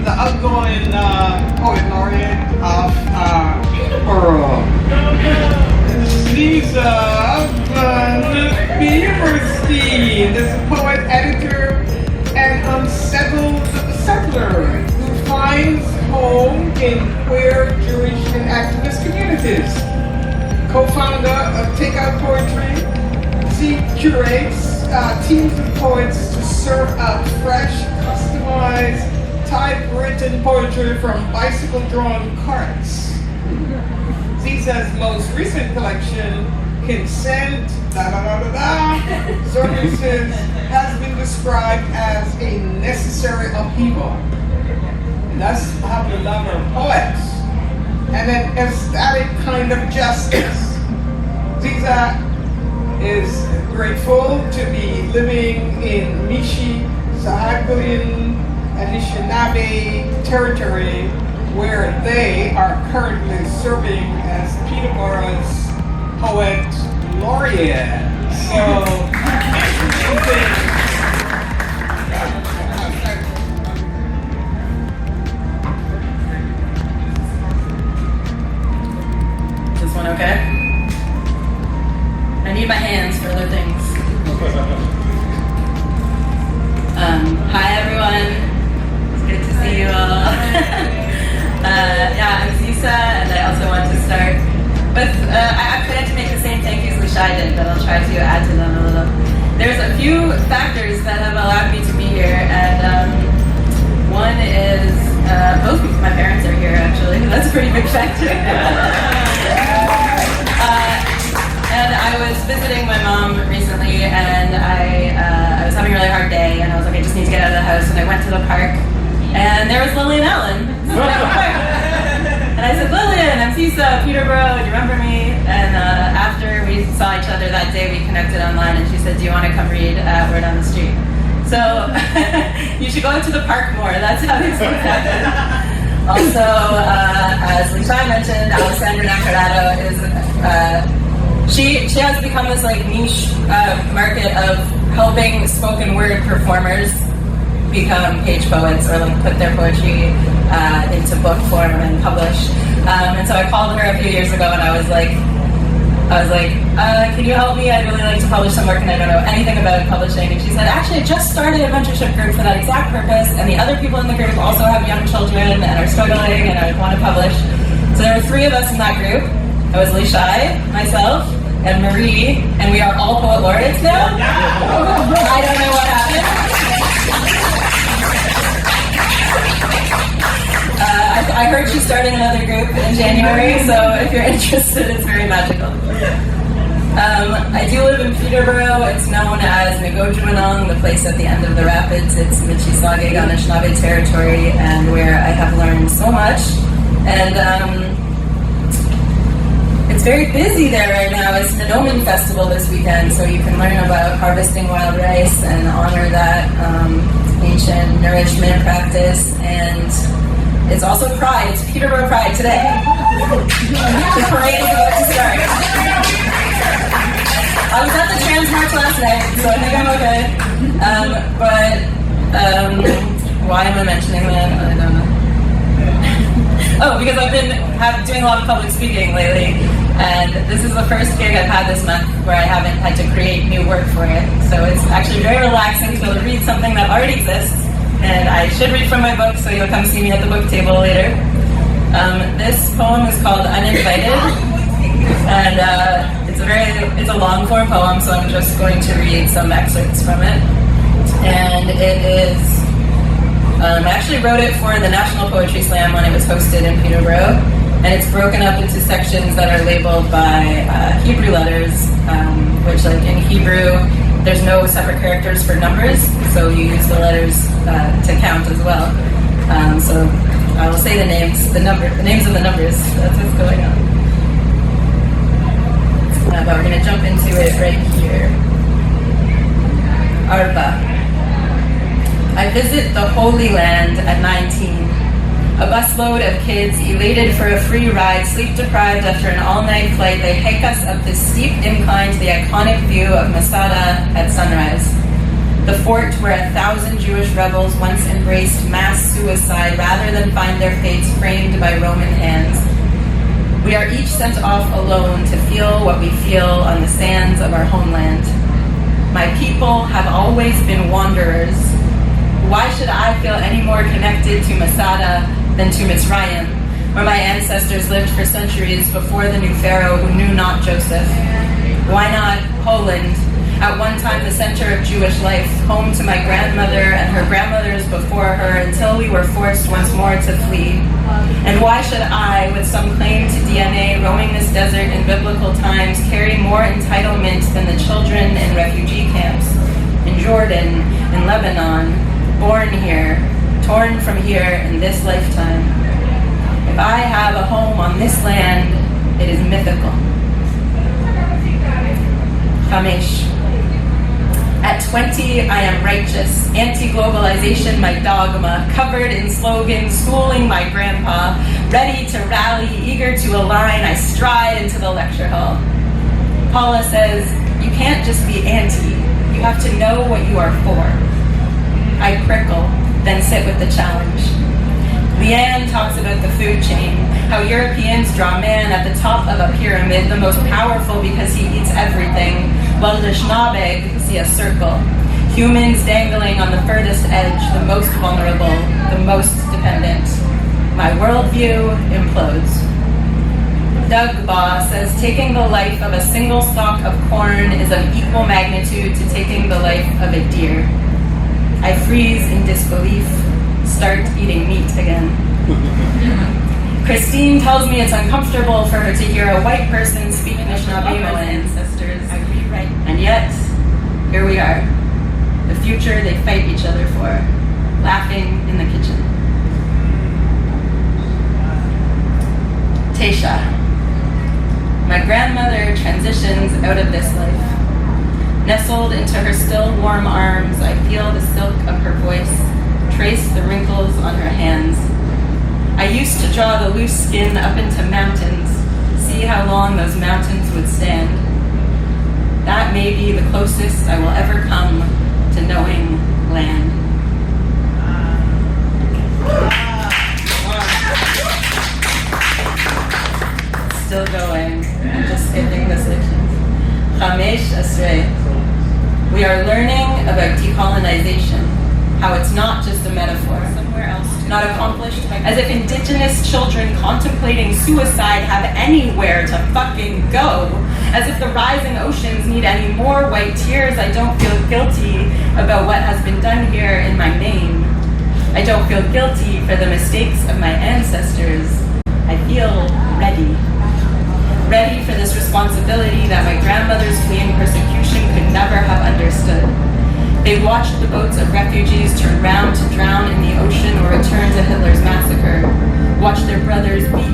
The outgoing poet laureate of Peterborough, Ziy von B. There's a poet, editor, and unsettled settler who finds home in queer, Jewish, and activist communities. Co-founder of Takeout Poetry, Ziy curates teams of poets to serve up fresh, customized, typewritten poetry from bicycle-drawn cards. Ziy's most recent collection, Consent, Services, has been described as a necessary upheaval. And that's how we love our poets. And an aesthetic kind of justice. Ziy is grateful to be living in Mishi, Sahagin, Anishinaabe territory, where they are currently serving as Peterborough's poet laureate. So, is this one okay? I need my hands for other things. Hi everyone. Good to see you all. Yeah, I'm Ziy, and I also want to start with, I forgot to make the same thank yous which I did, but I'll try to add to them a little. There's a few factors that have allowed me to be here, and one is, both my parents are here actually, that's a pretty big factor. And I was visiting my mom recently, and I was having a really hard day, and I was like, I just need to get out of the house, and I went to the park. And there was Lillian Allen. And I said, Lillian, I'm Ziy, Peterborough, do you remember me? And after we saw each other that day, we connected online, and she said, do you want to come read Word on the Street? So you should go out to the park more. That's how these things happen. Also, as Lichai mentioned, Alessandra Nacarado is, she has become this like niche market of helping spoken word performers become page poets or like put their poetry into book form and publish. And so I called her a few years ago and I was like, can you help me? I'd really like to publish some work and I don't know anything about publishing. And she said, actually, I just started a mentorship group for that exact purpose, and the other people in the group also have young children and are struggling and I want to publish. So there were 3 of us in that group. I was Lichai, myself, and Marie, and we are all poet laureates now. I don't know what happened. I heard she's starting another group in January, so if you're interested, it's very magical. I do live in Peterborough. It's known as Negojuanong, the place at the end of the rapids. It's Michisage, Anishinaabe territory, and where I have learned so much. And it's very busy there right now. It's the Nomen Festival this weekend, so you can learn about harvesting wild rice and honor that ancient nourishment practice. And it's also Pride. It's Peterborough Pride today. The parade is about to start. I was at the Trans March last night, so I think I'm okay. Why am I mentioning that? I don't know. Oh, because I've been doing a lot of public speaking lately, and this is the first gig I've had this month where I haven't had to create new work for it. So it's actually very relaxing to be able to read something that already exists. And I should read from my book, so you'll come see me at the book table later. This poem is called Uninvited, and It's a long form poem, so I'm just going to read some excerpts from it. And it is, I actually wrote it for the National Poetry Slam when it was hosted in Peterborough. And it's broken up into sections that are labeled by Hebrew letters, which like in Hebrew, there's no separate characters for numbers, so you use the letters to count as well. So I will say the names of the numbers. That's what's going on. But we're going to jump into it right here. Arba. I visit the Holy Land at 19. A busload of kids, elated for a free ride, sleep-deprived after an all-night flight, they hike us up this steep incline to the iconic view of Masada at sunrise. The fort where 1,000 Jewish rebels once embraced mass suicide rather than find their fates framed by Roman hands. We are each sent off alone to feel what we feel on the sands of our homeland. My people have always been wanderers. Why should I feel any more connected to Masada than to Mitzrayim, where my ancestors lived for centuries before the new pharaoh who knew not Joseph? Why not Poland, at one time the center of Jewish life, home to my grandmother and her grandmothers before her until we were forced once more to flee? And why should I, with some claim to DNA, roaming this desert in biblical times, carry more entitlement than the children in refugee camps, in Jordan, in Lebanon, born here, torn from here in this lifetime? If I have a home on this land, it is mythical. Chamesh. At 20, I am righteous, anti-globalization my dogma, covered in slogans, schooling my grandpa, ready to rally, eager to align, I stride into the lecture hall. Paula says, you can't just be anti, you have to know what you are for. I prickle, then sit with the challenge. Leanne talks about the food chain, how Europeans draw man at the top of a pyramid, the most powerful because he eats everything, while the Schnabeg see a circle. Humans dangling on the furthest edge, the most vulnerable, the most dependent. My worldview implodes. Doug Baugh says taking the life of a single stalk of corn is of equal magnitude to taking the life of a deer. I freeze in disbelief, start eating meat again. Christine tells me it's uncomfortable for her to hear a white person speak Anishinaabe of my ancestors. I rewrite. And yet, here we are. The future they fight each other for, laughing in the kitchen. Teisha. My grandmother transitions out of this life. Nestled into her still warm arms, I feel the silk of her voice, trace the wrinkles on her hands. I used to draw the loose skin up into mountains, see how long those mountains would stand. That may be the closest I will ever come to knowing land. Still going, I'm just skipping the sections. Chamesh Asrei. We are learning about decolonization, how it's not just a metaphor, somewhere else, not accomplished by, as if indigenous children contemplating suicide have anywhere to fucking go, as if the rising oceans need any more white tears. I don't feel guilty about what has been done here in my name. I don't feel guilty for the mistakes of my ancestors. I feel ready. Ready for this responsibility that my grandmothers fleeing persecution could never have understood. They watched the boats of refugees turn round to drown in the ocean or return to Hitler's massacre, watched their brothers beat